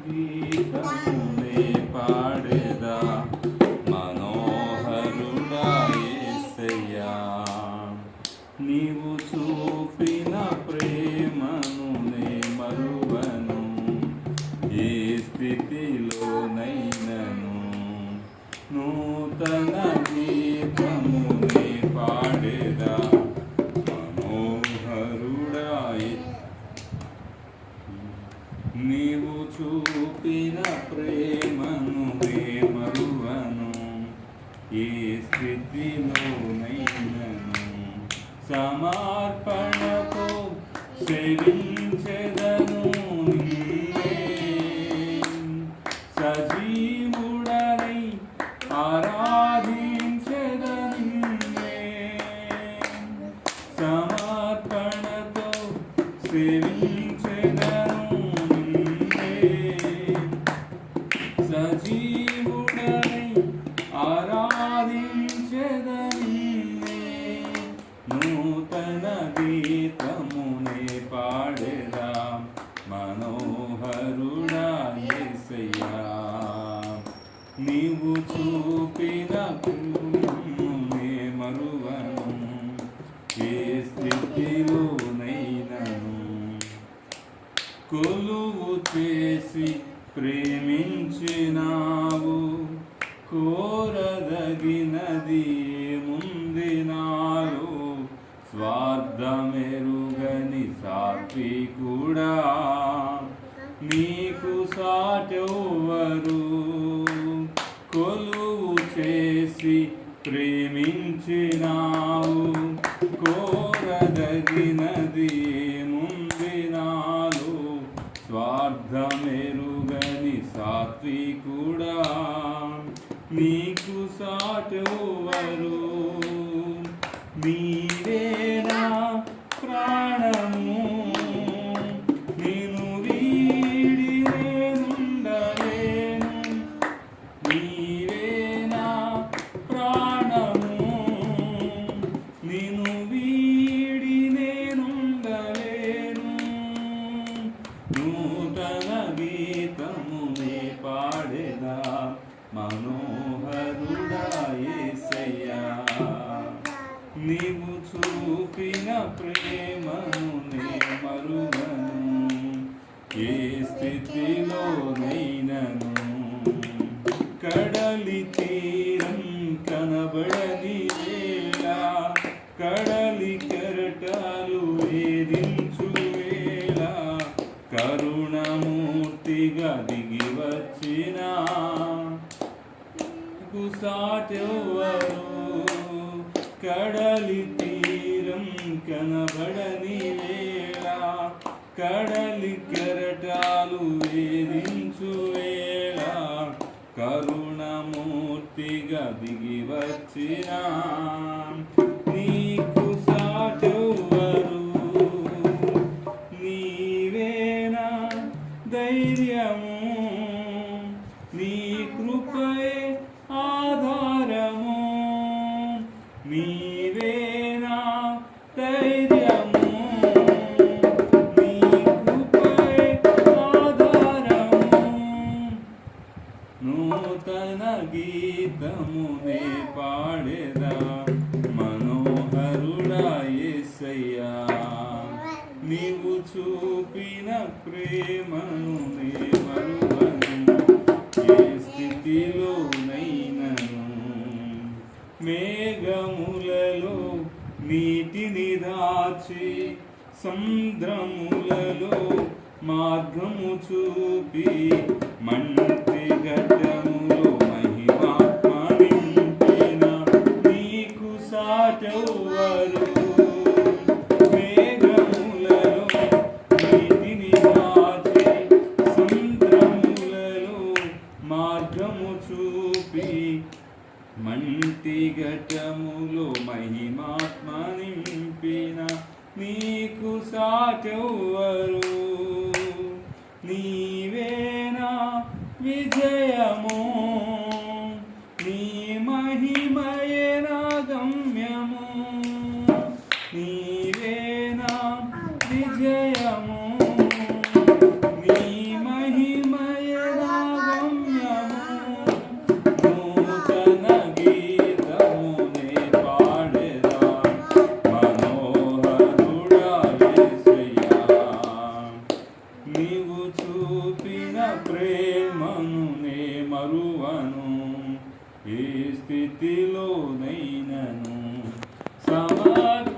గీతమునే పాడేదా మనోహరుడా యేసయ్యా, నీవు చూపిన ప్రేమను నే మరువను, ఏ స్థితిలోనైనను నూతన గీతమునే పాడేదా మనోహరుడా. నీవు చూపిన ప్రేమను నే మరువను, ఏ స్థితిలోనైనను సమర్పణతో సేవించెదను నిన్నే, సజీవుడనై ఆరాధించెదను నిన్నే, సమర్పణతో సేవించెదను సజీవుడనై ఆరాధించెదను నిన్నే, నూతన గీతమునే పాడెదా మనోహరుడా యేసయ్యా, నీవు చూపిన నే మరువను, ఏ స్థితిలోనైనను కొలువు చేసి ప్రేమించినావు, కోరదగినది ఏముంది నాలో, స్వార్థమెరుగని సాత్వికుడా నీకు సాటెవ్వరు, కొలువు చేసి ప్రేమించినావు, కోరదగినది ఏముంది నాలో, స్వార్థమెరుగని సాత్వికుడా నీకు సాటెవ్వరు, నీవే నా ప్రాణము, నిన్ను వీడి నేనుండలేను, నీవే నా ప్రాణము, నిన్ను వీడి నేనుండలేను, నూతన గీతమునే పాడెదా మనోహరుడా యేసయ్యా, నీవు చూపిన ప్రేమను నే మరువను, ఏ స్థితిలోనైనను కడలి తీరం కనబడని వేళ, కడలి కెరటాలు వేధించు వేళ, కరుణమూర్తిగా దిగి వచ్చిన సాటెవ్వరు, కడలి తీరం కనబడని వేళ, కడలి కెరటాలు వేధించు వేళ, కరుణమూర్తిగా దిగి వచ్చిన నీకు సాటెవ్వరు, నీవేనా ధైర్యము, నీ కృపయే ఆధారము, నీవేనా ధైర్యము, నీ కృపయే ఆధారము, నూతన గీతమునే పాడెదా మనోహరుడా యేసయ్యా, నీవు చూపిన ప్రేమను నే మరువను, ఏ స్థితిలోనైనను మేఘములలో నీటిని దాచి, సముద్రములలో మార్గము చూపి, మంటి ఘట్టములో మహిమాత్మ నింపిన నీకు సాటెవ్వరు, మార్గము చూపి, మంటి ఘటములో మహిమాత్మ నింపిన నీకు సాటెవ్వరు, నీవేనా విజయము, నీ మహిమయే నా గమ్యము, నీవేనా విజయము, నీ మహిమయే మరువను ఏ స్థితిలోనైనను సమర్థ